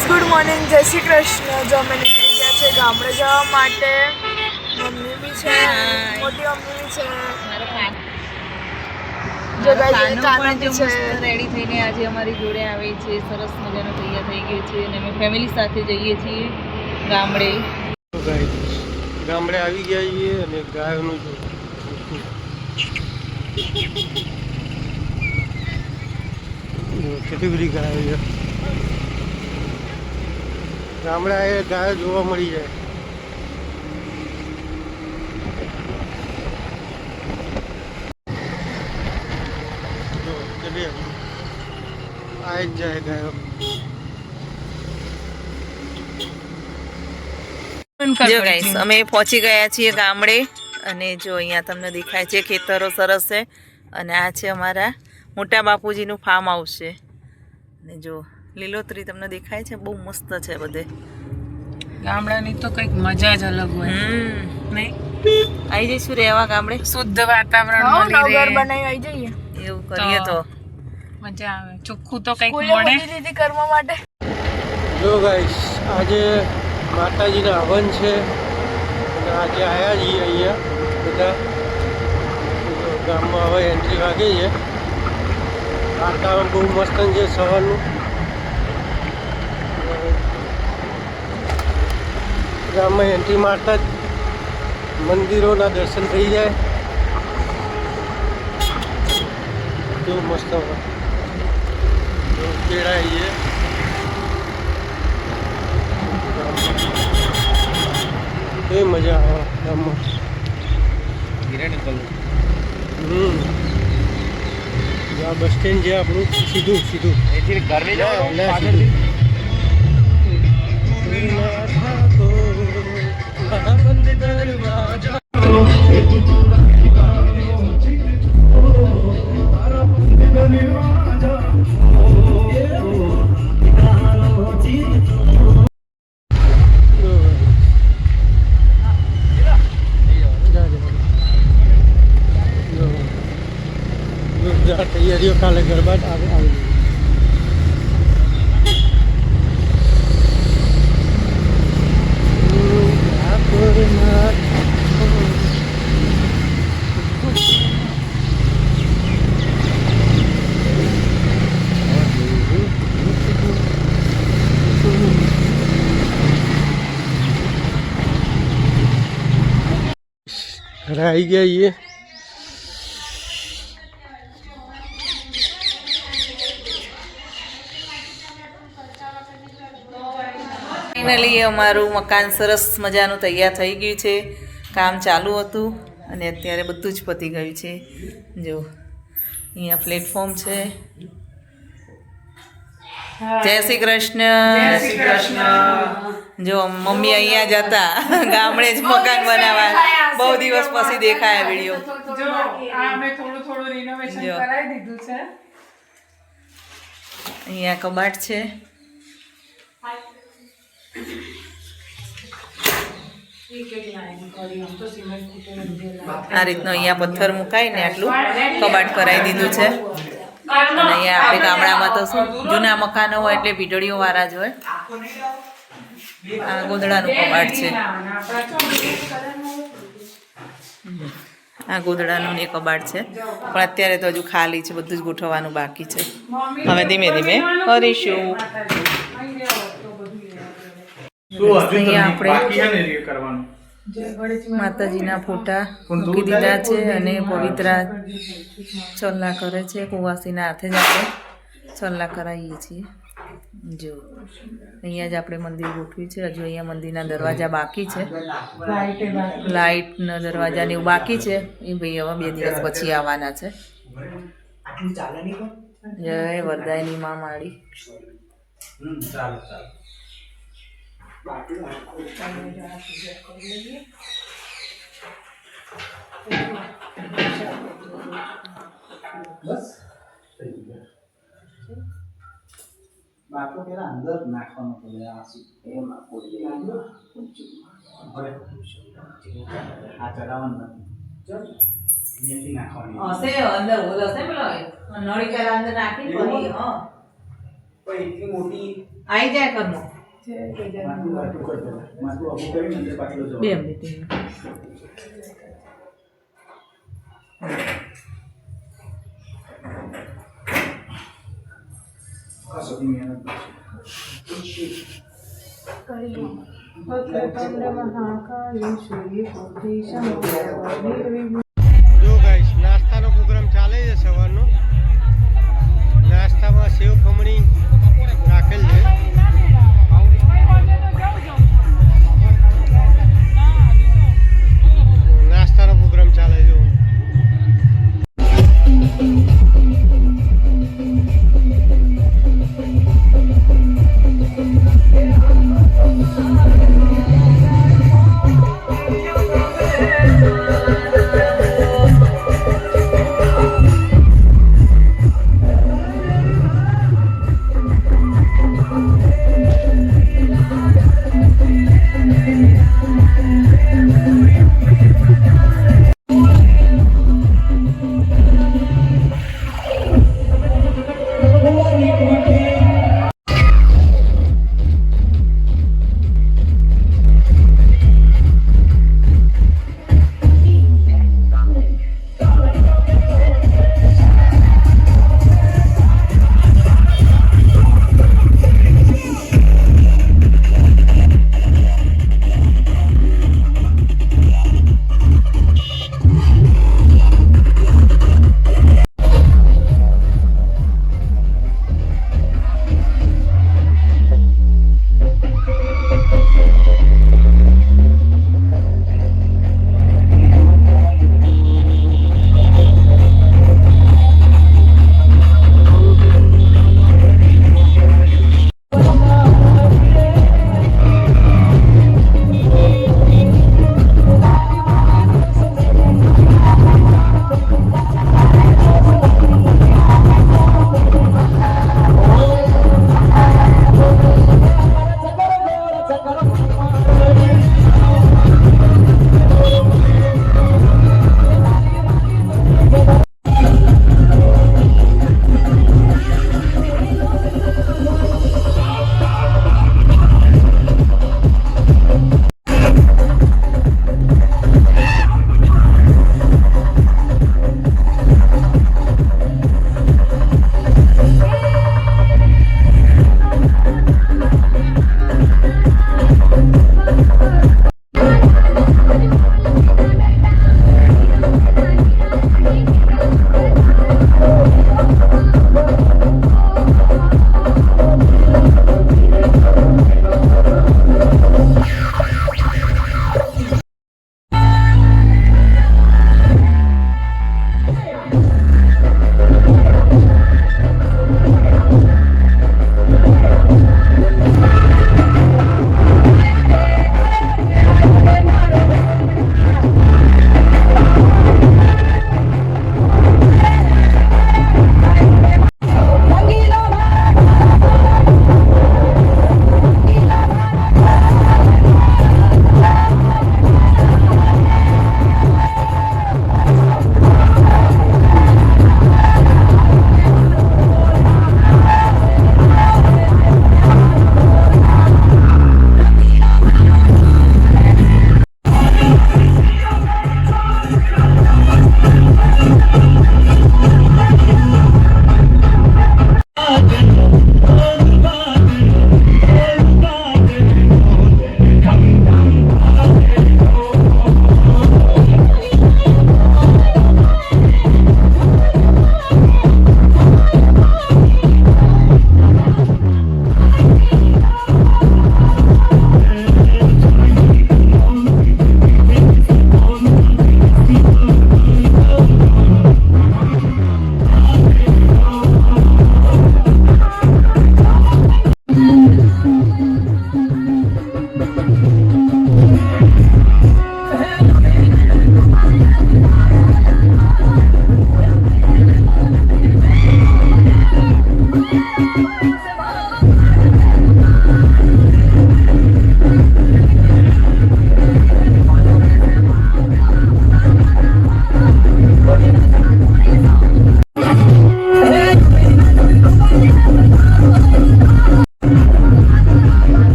Guys good morning, જય શ્રી કૃષ્ણ. જો અમે નીકળી ગયા છે ગામડે જવા માટે. મમ્મી બી છે, મોટી મમ્મી બી છે. જો ગાઈઝ કાના બી છે. રેડી થઈને આજે અમારી જોડે આવી છે. સરસ મજાનો તૈયાર થઈ ગયો છે અને અમે ફેમિલી સાથે જઈએ છીએ ગામડે. ગામડે આવી ગયા છીએ અને ગાયોનું કેટલી બધી ગાયો છે. ગામડે આવે ગાયો જોવા મળી જાય. આવી જ જાય ગાયો. જો ગાઈસ અમે પહોંચી ગયા છીએ ગામડે અને જો અહીંયા તમને દેખાય છે ખેતરો સરસ છે અને આ છે અમારા મોટા બાપુજીનું ફાર્મ હાઉસ છે અને જો લીલોતરી તમને દેખાય છે, બહુ મસ્ત છે બધે. ગામડાની તો કંઈક મજા જ અલગ હોય. નહીં આવી જઈશું રહેવા ગામડે, શુદ્ધ વાતાવરણ મળી ઘર રહે, બનાવી આવી જઈએ. એવું કરીએ તો મજા આવે. ચોખ્ખું તો કંઈક ફૂલે મળે. બધી રીતે કરવા માટે. જો ગાઈસ આજે માતાજીના હવન છે અને આજે આવ્યા છીએ અહીંયા બધા. ગામમાં હવે એન્ટ્રી વાગે છે. વાતાવરણ બહુ મસ્ત છે સવારનું. ગામમાં એન્ટ્રી મારતા જ મંદિરોના દર્શન થઈ જાય. કેવું મસ્ત કેળાય છે. એ મજા આવે ગામમાં. આ બસ સ્ટેન્ડ છે આપણું. સીધું તૈયારીઓ કાલે ગરબા આવી. ઘરે આવી ગયા છીએ. ફાઇનલી અમારું મકાન સરસ મજાનું તૈયાર થઈ ગયું છે. કામ ચાલુ હતું અને અત્યારે બધું જ પતી ગયું છે. જો અહીંયા પ્લેટફોર્મ છે. જય શ્રી કૃષ્ણ. જો મમ્મી અહીંયા જ હતા, ગામડે જ મકાન બનાવવા. બહુ દિવસ પછી દેખાયા વિડીયો. જો આ અમે થોડું રિનોવેશન કરાવી દીધું છે. અહીંયા કબાટ છે. આ રીતનો અહીંયા પથ્થર મુકાય ને આટલું કબાટ કરાવી દીધું છે. અને અહીંયા આપણે ગામડામાં તો શું જૂના મકાનો હોય એટલે વીજળીઓ વાળા જ હોય. આ ગોદડાનું કબાટ છે. આ ગોદડાનું ને કબાટ છે પણ અત્યારે તો હજુ ખાલી છે, બધું જ ગોઠવવાનું બાકી છે. હવે ધીમે ધીમે કરીશું. અહીંયા આપણે માતાજીના ફોટા મૂકી દીધા છે અને પવિત્રા છલ્લા કરે છે. કુવાસીના હાથે જ આપણે છલ્લા કરાવીએ છીએ. જો અહીંયા જ આપણે મંદિર ગોઠવ્યું છે. હજુ અહીંયા મંદિરના દરવાજા બાકી છે, લાઇટના દરવાજા ને એવું બાકી છે. એ ભાઈ હવે 2 દિવસ પછી આવવાના છે. જય વરદાયની માં માળી. બાટલો પેલા અંદર નાખવાનો પડે. આ એમાં પોતી નાખો. આ ચડાવવાનું નથી. અહીંયાથી નાખવાની હશે અંદર ઓલ હશે પેલો નળી પેલા અંદર નાખી પછી એટલી મોટી આવી જાય ઘરમાં. બે મિનિટ જો ગાઈસ નાસ્તાનો પ્રોગ્રામ ચાલે છે સવારનો. નાસ્તામાં સેવ ખમણી રાખેલ છે. નાસ્તાનો પ્રોગ્રામ ચાલે છે.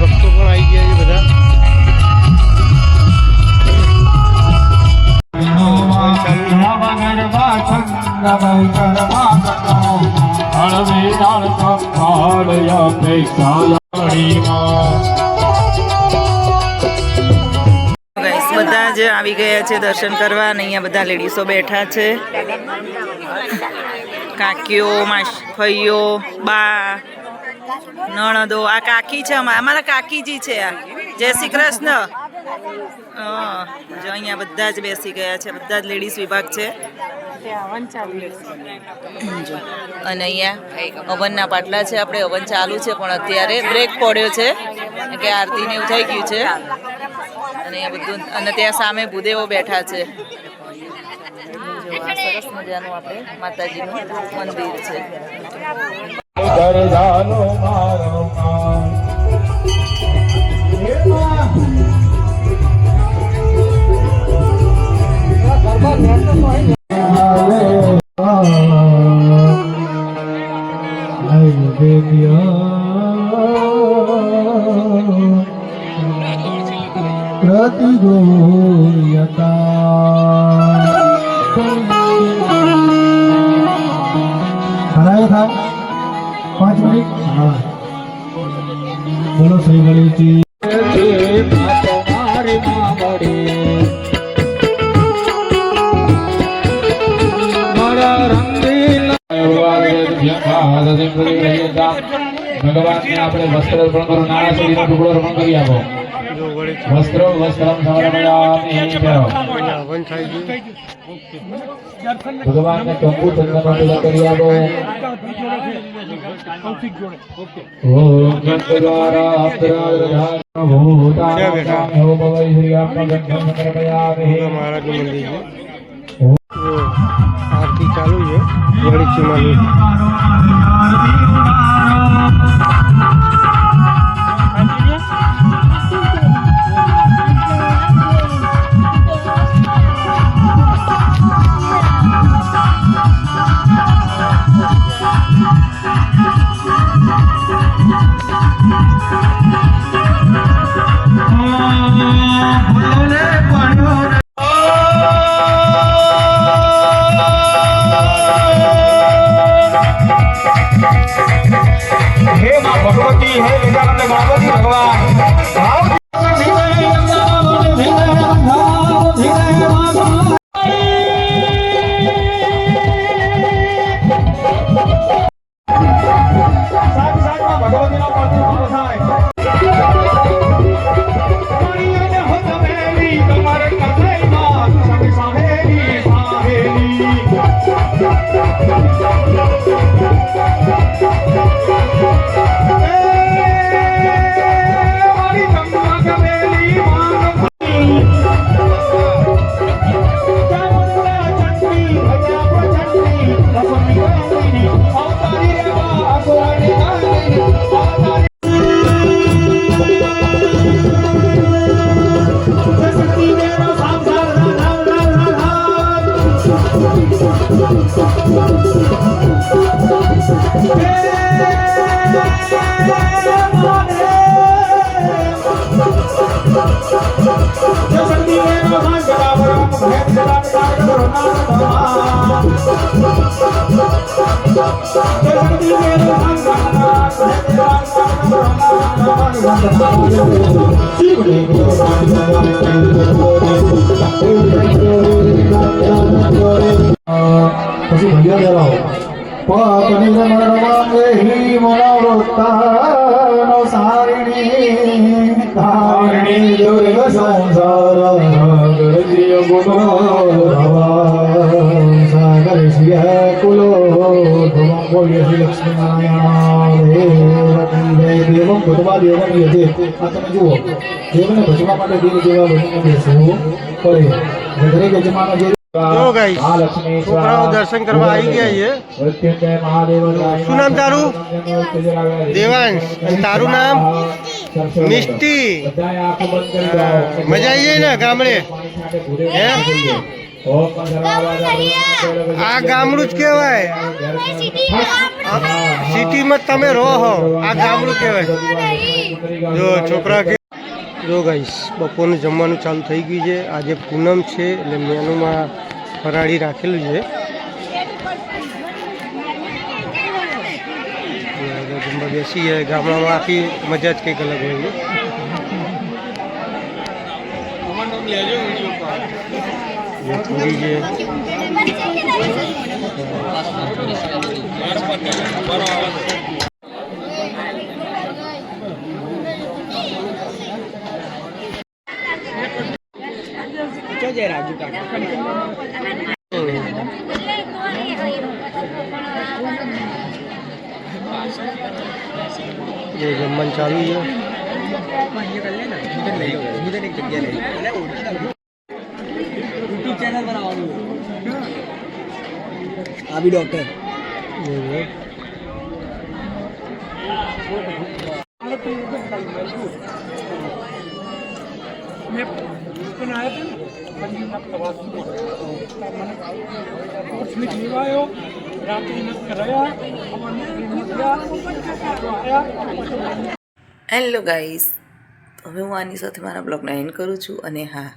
ભક્તો પણ આવી ગયા છે બધા. ગાઈસ બધા જ આવી ગયા છે દર્શન કરવા અને અહીંયા બધા લેડીઝો બેઠા છે. કાકીઓ, ફઈઓ, બા, નણદો. આ કાકી છે, અમારા કાકીજી છે. આ જય શ્રી કૃષ્ણ. જો અહીંયા બધા જ બેસી ગયા છે, બધા જ લેડીઝ વિભાગ છે. અને અહીંયા અવનના પાટલા છે. આપણે અવન ચાલુ છે પણ અત્યારે બ્રેક પડ્યો છે કે આરતી ને એવું થઈ ગયું છે. અને અહીંયા બધું, અને ત્યાં સામે ભૂદેવો બેઠા છે. સરસ મજાનું આપણે માતાજીનું મંદિર છે. બોલો શ્રી ગણેશજી. ભગવાનને આપણે વસ્ત્ર અર્પણ કરો, નાના સુધીનો ટુકડો અર્પણ કરી આપો. વસ્ત્રો વસ્ત્રમ સમર્પયામિ. હવન થાય છે. ભગવાનને કંકુ ચંદનનો પૂજા કરી આપો. ઓમ ગંધદ્વારા અપ્તરાધાર ભૂતાનામ હો ભવૈ શ્રી આત્મગંધમ સમર્પયામિ. મહારાજનું મંદિર છે. આરતી ચાલુ છે ગણેશજીમાંની. भगवती है गजानंद गणपति भगवान. પછી ભૈયા ધરાવો. પાકની રમણમાં હિ મનોવૃત્તાનો સારિણી તારિણી દુર્ગ સંસાર ગરજીય ગુણો સાગર શ્રી કુલો ધમો બોલ્ય શ્રી લક્ષ્મી નારાયણ દેવમ ભગવા દેવમ યજે. આ તમે જુઓ, દેવને ભજવા માટે દેવ જેવા લોકોને બેસવું પડે. દરેક યજમાનો જે છોકરાઓ દર્શન કરવા આવી ગયા છે. શું નામ તારું? દેવાંશ. અને તારું નામ? મિષ્ટી. મજા આવી જાય ને ગામડે? હે, આ ગામડું જ કહેવાય. સિટીમાં તમે રહો હો, આ ગામડું કહેવાય. જો છોકરા કે જો ગાઈસ બપોરનું જમવાનું ચાલુ થઈ ગયું છે. આજે પૂનમ છે એટલે મેનુમાં ફરાળી રાખેલું છે. જમવા બેસી જાય ગામડામાં આખી મજા જ કંઈક અલગ હોય છે. પૂરી છે. જે જમવાનું ચાલુ છે. अभी डॉक्टर હેલો ગાઈસ, હવે હું આની સાથે મારા બ્લોગને એન્ડ કરું છું. અને હા,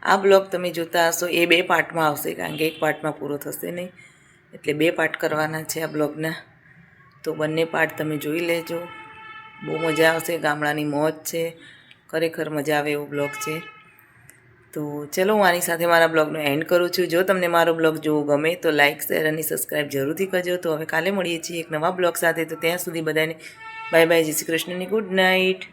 આ બ્લોગ તમે જોતા હશો એ 2 પાર્ટમાં આવશે, કારણ કે એક પાર્ટમાં પૂરો થશે નહીં, એટલે 2 પાર્ટ કરવાના છે આ બ્લોગના. તો બંને પાર્ટ તમે જોઈ લેજો. બહુ મજા આવશે. ગામડાની મોજ છે, ખરેખર મજા આવે એવો બ્લોગ છે. તો ચલો, હું આની સાથે મારા બ્લોગનો એન્ડ કરું છું. જો તમને મારો બ્લોગ જોવો ગમે તો લાઇક, શેર અને સબસ્ક્રાઈબ જરૂરથી કરજો. તો હવે કાલે મળીએ છીએ એક નવા બ્લોગ સાથે. તો ત્યાં સુધી બધાને બાય બાય, જય શ્રી કૃષ્ણની ગુડ નાઇટ.